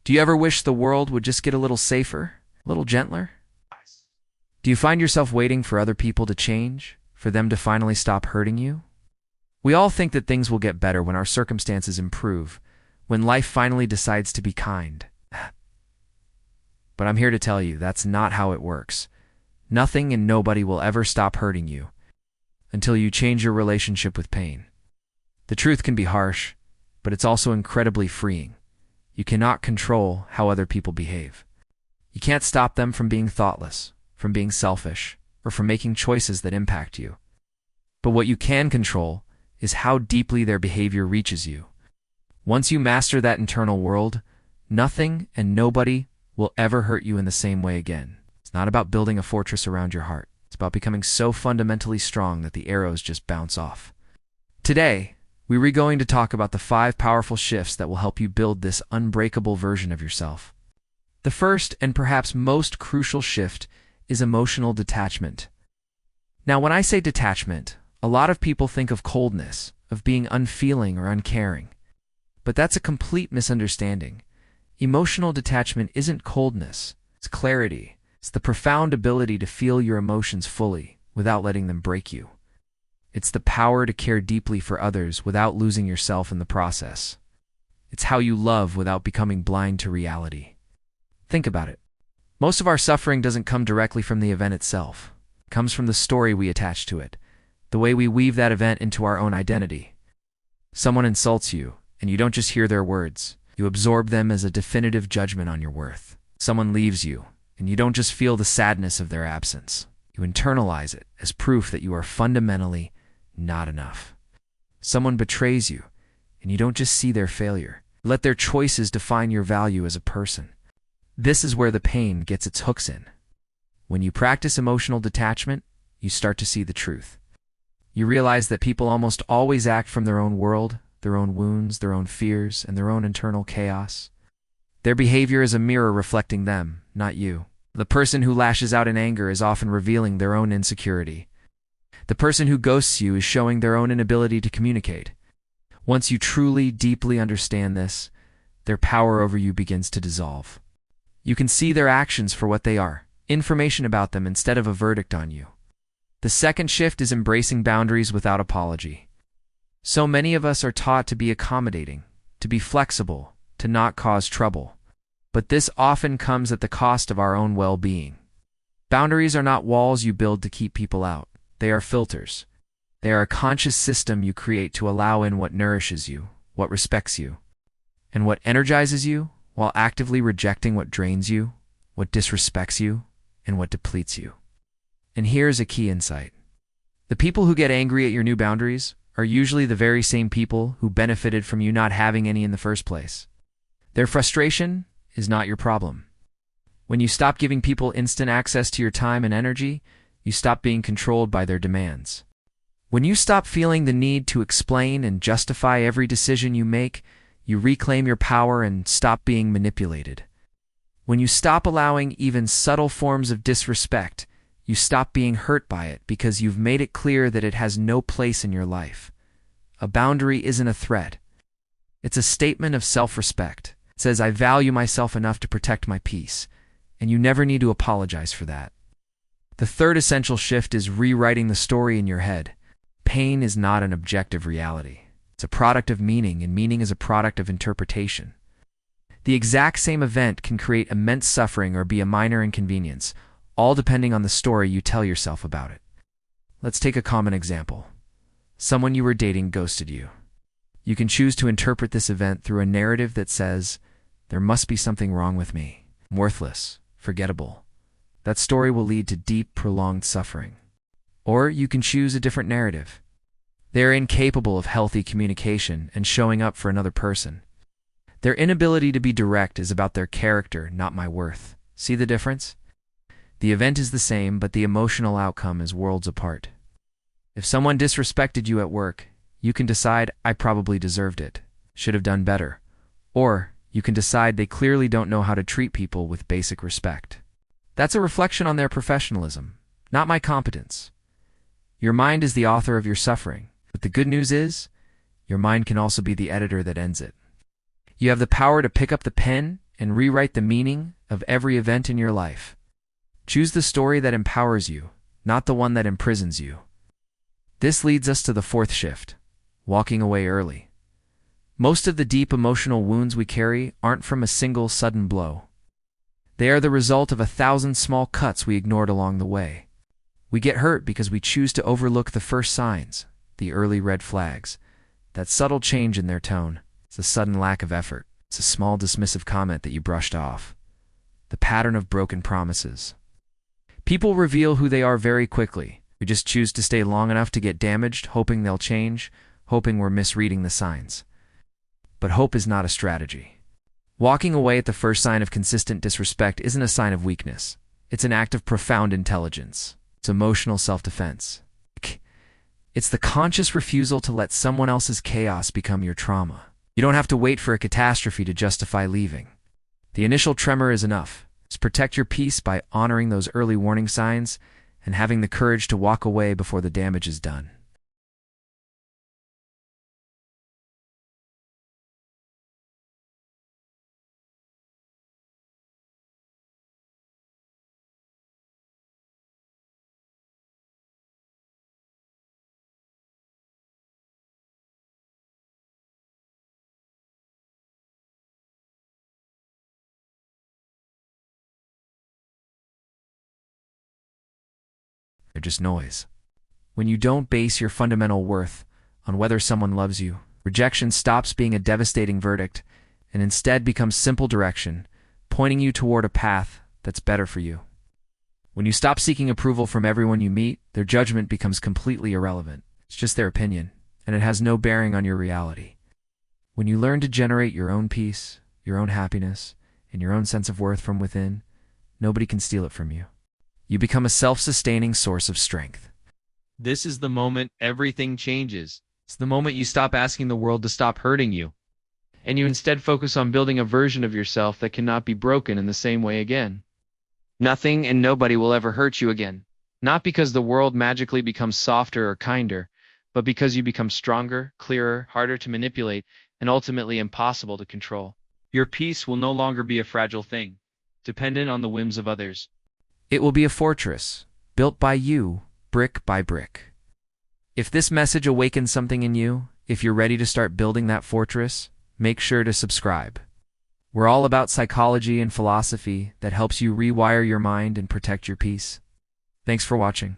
Do you ever wish the world would just get a little safer, a little gentler? Do you find yourself waiting for other people to change, for them to finally stop hurting you? We all think that things will get better when our circumstances improve, when life finally decides to be kind. But I'm here to tell you that's not how it works. Nothing and nobody will ever stop hurting you until you change your relationship with pain. The truth can be harsh, but it's also incredibly freeing. You cannot control how other people behave. You can't stop them from being thoughtless, from being selfish, or from making choices that impact you. But what you can control is how deeply their behavior reaches you. Once you master that internal world, nothing and nobody will ever hurt you in the same way again. It's not about building a fortress around your heart. It's about becoming so fundamentally strong that the arrows just bounce off. Today, we're going to talk about the 5 powerful shifts that will help you build this unbreakable version of yourself. The first and perhaps most crucial shift is emotional detachment. Now, when I say detachment, a lot of people think of coldness, of being unfeeling or uncaring. But that's a complete misunderstanding. Emotional detachment isn't coldness, it's clarity. It's the profound ability to feel your emotions fully without letting them break you. It's the power to care deeply for others without losing yourself in the process. It's how you love without becoming blind to reality. Think about it. Most of our suffering doesn't come directly from the event itself. It comes from the story we attach to it, the way we weave that event into our own identity. Someone insults you, and you don't just hear their words. You absorb them as a definitive judgment on your worth. Someone leaves you, and you don't just feel the sadness of their absence. You internalize it as proof that you are fundamentally not enough. Someone betrays you, and you don't just see their failure. Let their choices define your value as a person. This is where the pain gets its hooks in. When you practice emotional detachment, you start to see the truth. You realize that people almost always act from their own world, their own wounds, their own fears, and their own internal chaos. Their behavior is a mirror reflecting them, not you. The person who lashes out in anger is often revealing their own insecurity. The person who ghosts you is showing their own inability to communicate. Once you truly, deeply understand this, their power over you begins to dissolve. You can see their actions for what they are, information about them instead of a verdict on you. The second shift is embracing boundaries without apology. So many of us are taught to be accommodating, to be flexible, to not cause trouble. But this often comes at the cost of our own well-being. Boundaries are not walls you build to keep people out. They are filters. They are a conscious system you create to allow in what nourishes you, what respects you, and what energizes you, while actively rejecting what drains you, what disrespects you, and what depletes you. And here's a key insight. The people who get angry at your new boundaries are usually the very same people who benefited from you not having any in the first place. Their frustration is not your problem. When you stop giving people instant access to your time and energy, you stop being controlled by their demands. When you stop feeling the need to explain and justify every decision you make, you reclaim your power and stop being manipulated. When you stop allowing even subtle forms of disrespect, you stop being hurt by it because you've made it clear that it has no place in your life. A boundary isn't a threat. It's a statement of self-respect. It says, I value myself enough to protect my peace, and you never need to apologize for that. The third essential shift is rewriting the story in your head. Pain is not an objective reality. It's a product of meaning, and meaning is a product of interpretation. The exact same event can create immense suffering or be a minor inconvenience, all depending on the story you tell yourself about it. Let's take a common example. Someone you were dating ghosted you. You can choose to interpret this event through a narrative that says, there must be something wrong with me. I'm worthless, forgettable. That story will lead to deep, prolonged suffering. Or you can choose a different narrative. They're incapable of healthy communication and showing up for another person. Their inability to be direct is about their character, not my worth. See the difference? The event is the same, but the emotional outcome is worlds apart. If someone disrespected you at work, you can decide, I probably deserved it, should have done better. Or you can decide they clearly don't know how to treat people with basic respect. That's a reflection on their professionalism, not my competence. Your mind is the author of your suffering, but the good news is, your mind can also be the editor that ends it. You have the power to pick up the pen and rewrite the meaning of every event in your life. Choose the story that empowers you, not the one that imprisons you. This leads us to the fourth shift: walking away early. Most of the deep emotional wounds we carry aren't from a single sudden blow. They are the result of 1,000 small cuts we ignored along the way. We get hurt because we choose to overlook the first signs, the early red flags. That subtle change in their tone, it's a sudden lack of effort. It's a small dismissive comment that you brushed off. The pattern of broken promises. People reveal who they are very quickly. We just choose to stay long enough to get damaged, hoping they'll change, hoping we're misreading the signs. But hope is not a strategy. Walking away at the first sign of consistent disrespect isn't a sign of weakness. It's an act of profound intelligence. It's emotional self-defense. It's the conscious refusal to let someone else's chaos become your trauma. You don't have to wait for a catastrophe to justify leaving. The initial tremor is enough. Just protect your peace by honoring those early warning signs and having the courage to walk away before the damage is done. They're just noise. When you don't base your fundamental worth on whether someone loves you, rejection stops being a devastating verdict and instead becomes simple direction, pointing you toward a path that's better for you. When you stop seeking approval from everyone you meet, their judgment becomes completely irrelevant. It's just their opinion, and it has no bearing on your reality. When you learn to generate your own peace, your own happiness, and your own sense of worth from within, nobody can steal it from you. You become a self-sustaining source of strength. This is the moment everything changes. It's the moment you stop asking the world to stop hurting you, and you instead focus on building a version of yourself that cannot be broken in the same way again. Nothing and nobody will ever hurt you again. Not because the world magically becomes softer or kinder, but because you become stronger, clearer, harder to manipulate, and ultimately impossible to control. Your peace will no longer be a fragile thing, dependent on the whims of others. It will be a fortress, built by you, brick by brick. If this message awakens something in you, if you're ready to start building that fortress, make sure to subscribe. We're all about psychology and philosophy that helps you rewire your mind and protect your peace. Thanks for watching.